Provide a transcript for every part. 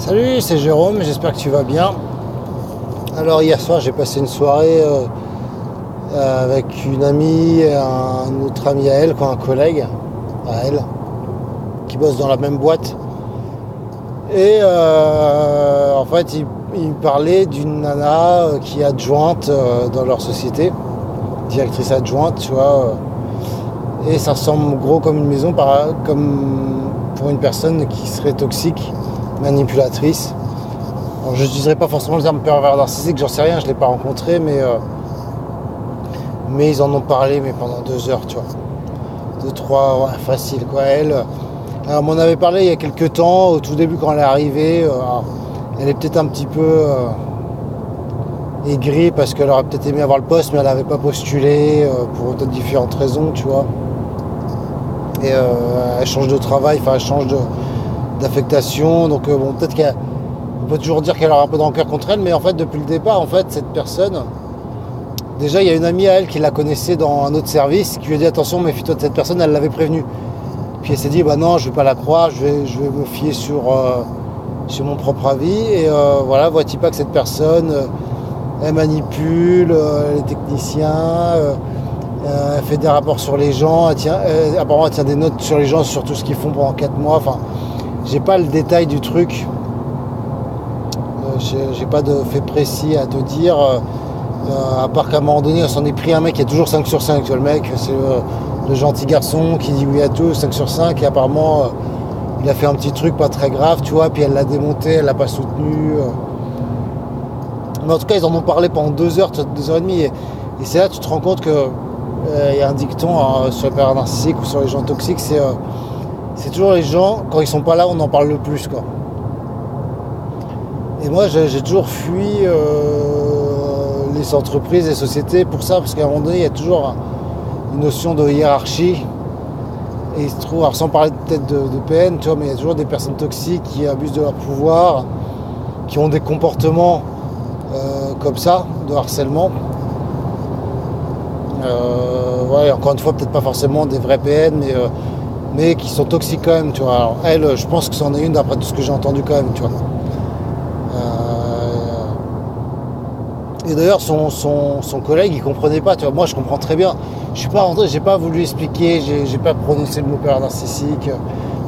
Salut, c'est Jérôme, j'espère que tu vas bien. Alors hier soir j'ai passé une soirée avec une amie et un autre ami à elle, un collègue à elle, qui bosse dans la même boîte. Et en fait il me parlait d'une nana qui est adjointe dans leur société, directrice adjointe, tu vois. Et ça ressemble gros comme une maison, comme pour une personne qui serait toxique, manipulatrice. Alors, je n'utiliserai pas forcément le terme pervers narcissique, j'en sais rien, je ne l'ai pas rencontré, mais ils en ont parlé mais pendant 2 heures, tu vois. 2, 3, ouais, facile quoi. Elle m'en avait parlé il y a quelques temps, au tout début quand elle est arrivée. Elle est peut-être un petit peu aigrie parce qu'elle aurait peut-être aimé avoir le poste, mais elle n'avait pas postulé pour peut-être différentes raisons, tu vois. Et elle change de travail, elle change d'affectation, donc bon, peut-être qu'on peut toujours dire qu'elle aura un peu de rancœur contre elle, mais en fait depuis le départ, en fait, cette personne, déjà il y a une amie à elle qui la connaissait dans un autre service, qui lui a dit attention, méfie-toi de cette personne, elle l'avait prévenue. Puis elle s'est dit bah non, je vais pas la croire, je vais me fier sur mon propre avis, et voilà, vois-tu pas que cette personne elle manipule les techniciens, elle fait des rapports sur les gens, apparemment elle tient des notes sur les gens, sur tout ce qu'ils font pendant 4 mois, enfin j'ai pas le détail du truc, j'ai pas de fait précis à te dire, à part qu'à un moment donné on s'en est pris un mec qui est toujours 5 sur 5, tu vois, le mec c'est le gentil garçon qui dit oui à tout, 5 sur 5, et apparemment il a fait un petit truc pas très grave, tu vois, puis elle l'a démonté, elle l'a pas soutenu, mais en tout cas ils en ont parlé pendant 2 heures, 2 heures et demie, et c'est là que tu te rends compte que il y a un dicton sur les pervers narcissiques ou sur les gens toxiques, c'est toujours les gens, quand ils sont pas là, on en parle le plus, quoi. Et moi, j'ai toujours fui les entreprises, les sociétés pour ça, parce qu'à un moment donné, il y a toujours une notion de hiérarchie. Et il se trouve, alors sans parler peut-être de PN, tu vois, mais il y a toujours des personnes toxiques qui abusent de leur pouvoir, qui ont des comportements comme ça, de harcèlement. Ouais, encore une fois, peut-être pas forcément des vrais PN, mais qui sont toxiques quand même, tu vois. Alors elle, je pense que c'en est une d'après tout ce que j'ai entendu quand même, tu vois. Et d'ailleurs, son collègue, il comprenait pas, tu vois. Moi, je comprends très bien. Je suis pas rentré, j'ai pas voulu expliquer, j'ai pas prononcé le mot pervers narcissique.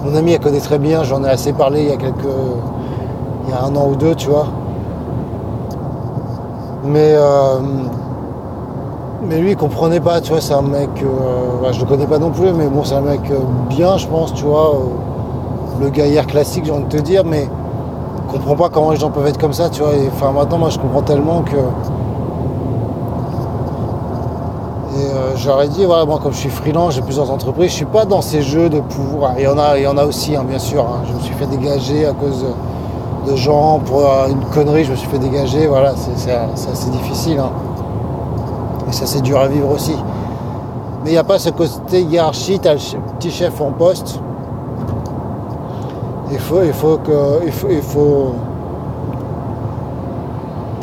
Mon amie, elle connaît très bien, j'en ai assez parlé il y a 1 an ou 2, tu vois. Mais lui il comprenait pas, tu vois, c'est un mec, je le connais pas non plus, mais bon c'est un mec bien, je pense, tu vois, le gaillard classique, j'ai envie de te dire, mais il comprend pas comment les gens peuvent être comme ça, tu vois. Et enfin maintenant moi je comprends tellement que, et j'aurais dit voilà, moi comme je suis freelance, j'ai plusieurs entreprises, je suis pas dans ces jeux de pouvoir. Il y en a aussi, bien sûr, hein. Je me suis fait dégager à cause de gens pour une connerie, je me suis fait dégager, voilà, c'est assez difficile, hein. Et ça c'est dur à vivre aussi. Mais il n'y a pas ce côté hiérarchie, tu as le petit chef en poste. Il faut.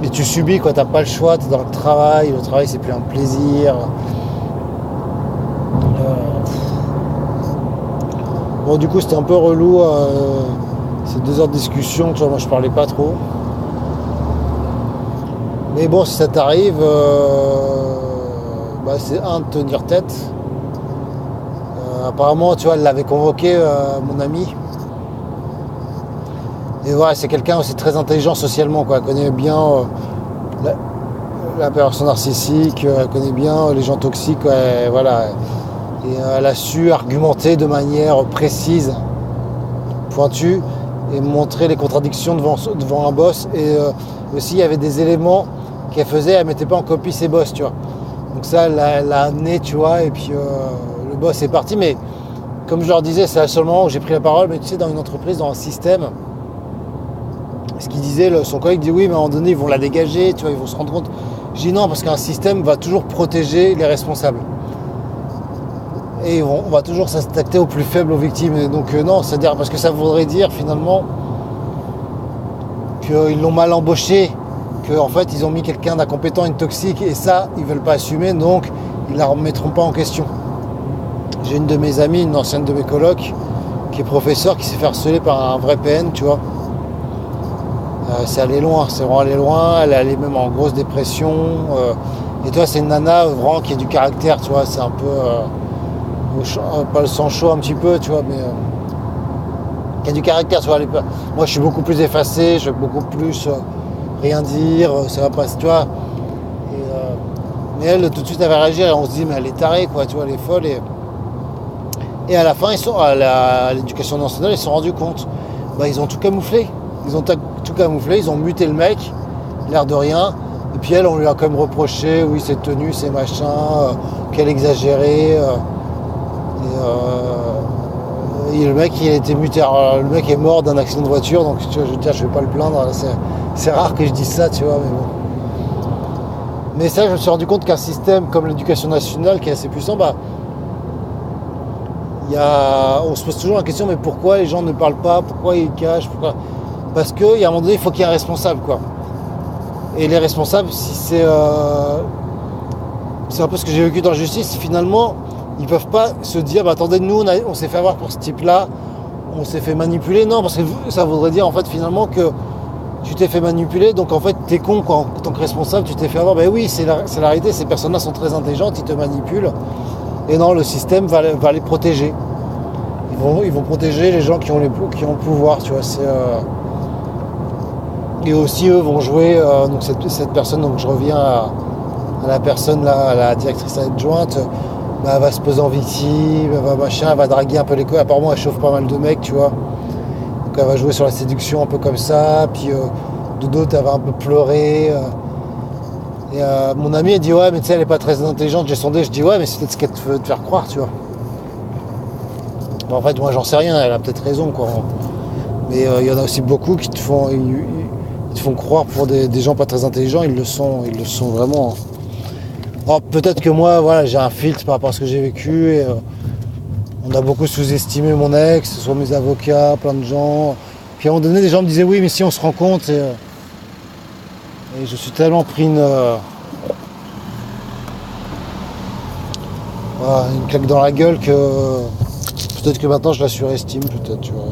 Et tu subis quoi, t'as pas le choix, tu es dans le travail c'est plus un plaisir. Bon du coup c'était un peu relou ces 2 heures de discussion, tu vois, moi je parlais pas trop. Mais bon, si ça t'arrive, c'est de tenir tête. Apparemment, tu vois, elle l'avait convoqué, mon ami. Et voilà, c'est quelqu'un aussi très intelligent socialement, quoi. Elle connaît bien la personne narcissique, elle connaît bien les gens toxiques, ouais, voilà. Et elle a su argumenter de manière précise, pointue, et montrer les contradictions devant un boss. Et aussi, il y avait des éléments qu'elle faisait, elle mettait pas en copie ses boss, tu vois. Donc ça, elle l'a amené, tu vois, et puis le boss est parti. Mais comme je leur disais, c'est le seul moment où j'ai pris la parole. Mais tu sais, dans une entreprise, dans un système, ce qu'il disait, son collègue dit oui, mais à un moment donné, ils vont la dégager, tu vois, ils vont se rendre compte. Je dis non, parce qu'un système va toujours protéger les responsables. Et on va toujours s'attaquer aux plus faibles, aux victimes. Et donc non, c'est-à-dire, parce que ça voudrait dire finalement qu'ils l'ont mal embauché, qu'en fait ils ont mis quelqu'un d'incompétent, une toxique, et ça ils veulent pas assumer, donc ils la remettront pas en question. J'ai une de mes amies, une ancienne de mes colocs, qui est professeure, qui s'est fait harceler par un vrai PN, tu vois. c'est allé loin, c'est vraiment allé loin, elle est allée même en grosse dépression. Et toi, c'est une nana vraiment qui a du caractère, tu vois, c'est un peu, pas le sang chaud un petit peu, tu vois, mais qui a du caractère, tu vois. Moi, je suis beaucoup plus effacé, je vais beaucoup plus rien dire, ça va pas, tu vois. Mais elle, tout de suite, elle va réagir et on se dit, mais elle est tarée, quoi, tu vois, elle est folle. Et à la fin, à l'éducation nationale, ils se sont rendus compte. Bah, ils ont tout camouflé. Ils ont tout camouflé, ils ont muté le mec, l'air de rien. Et puis elle, on lui a quand même reproché, oui, ses tenues, ses machins, qu'elle exagérait. Et le mec, il a été muté. Alors, le mec est mort d'un accident de voiture, donc tu vois, je veux dire, je vais pas le plaindre. C'est rare que je dise ça, tu vois, mais bon. Mais ça, je me suis rendu compte qu'un système comme l'éducation nationale, qui est assez puissant, bah, on se pose toujours la question, mais pourquoi les gens ne parlent pas, pourquoi ils cachent, pourquoi... Parce qu'à un moment donné, il faut qu'il y ait un responsable, quoi. Et les responsables, si c'est un peu ce que j'ai vécu dans la justice, finalement, ils peuvent pas se dire, bah attendez, nous, on s'est fait avoir pour ce type-là, on s'est fait manipuler. Non, parce que ça voudrait dire, en fait, finalement, que tu t'es fait manipuler, donc en fait, t'es con, quoi. En tant que responsable, tu t'es fait avoir. Ben oui, c'est la réalité, ces personnes-là sont très intelligentes, ils te manipulent. Et non, le système va les protéger. Ils vont protéger les gens qui ont le pouvoir, tu vois. Et aussi, eux vont jouer. Donc cette personne, donc je reviens à la personne là, à la directrice adjointe, bah, elle va se poser en victime, elle va draguer un peu les couilles. Apparemment, elle chauffe pas mal de mecs, tu vois. Donc elle va jouer sur la séduction un peu comme ça. Puis de d'autres, elle va un peu pleurer. Et mon ami, elle dit ouais, mais tu sais, elle est pas très intelligente. J'ai sondé, je dis ouais, mais c'est peut-être ce qu'elle veut te faire croire, tu vois. Bon, en fait, moi, j'en sais rien. Elle a peut-être raison, quoi. Mais il y en a aussi beaucoup qui te font croire pour des gens pas très intelligents. Ils le sont vraiment. Alors, peut-être que moi, voilà, j'ai un filtre par rapport à ce que j'ai vécu. Et, on a beaucoup sous-estimé mon ex, que ce soit mes avocats, plein de gens. Puis à un moment donné, des gens me disaient oui, mais si on se rend compte. Et je suis tellement pris une claque dans la gueule que peut-être que maintenant je la surestime, peut-être, tu vois.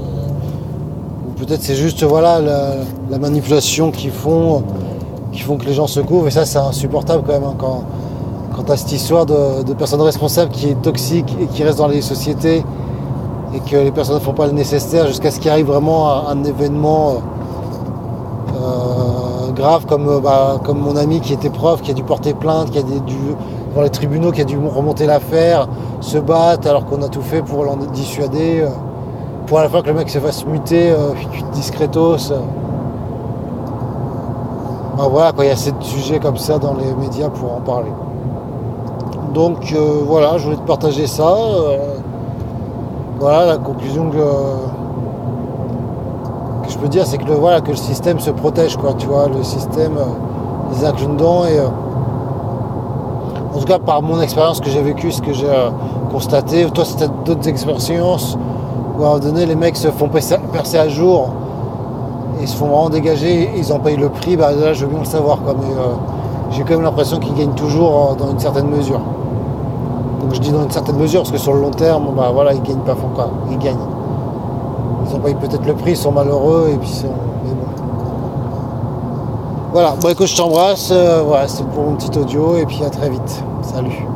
Ou peut-être c'est juste voilà la manipulation qui font que les gens se couvrent. Et ça, c'est insupportable quand même, hein, quand tu as cette histoire de personnes responsables qui est toxique et qui reste dans les sociétés et que les personnes ne font pas le nécessaire jusqu'à ce qu'il arrive vraiment un événement grave comme mon ami qui était prof, qui a dû porter plainte, qui a dû dans les tribunaux, qui a dû remonter l'affaire, se battre alors qu'on a tout fait pour l'en dissuader, pour à la fois que le mec se fasse muter discretos. Ben voilà, il y a ces sujets comme ça dans les médias pour en parler. Donc voilà, je voulais te partager ça. Voilà, la conclusion que je peux dire, c'est que que le système se protège, quoi, tu vois, le système les incline dedans. Et en tout cas, par mon expérience que j'ai vécue, ce que j'ai constaté, toi, si tu as d'autres expériences où à un moment donné, les mecs se font percer à jour et se font vraiment dégager, ils en payent le prix, bah là, je veux bien le savoir, quoi, mais j'ai quand même l'impression qu'ils gagnent toujours dans une certaine mesure. Donc je dis dans une certaine mesure, parce que sur le long terme, bah voilà, ils gagnent pas, font quoi, ils gagnent. Ils ont payé peut-être le prix, ils sont malheureux, et puis mais bon. Voilà, bon écoute, je t'embrasse, voilà, c'est pour mon petit audio, et puis à très vite. Salut.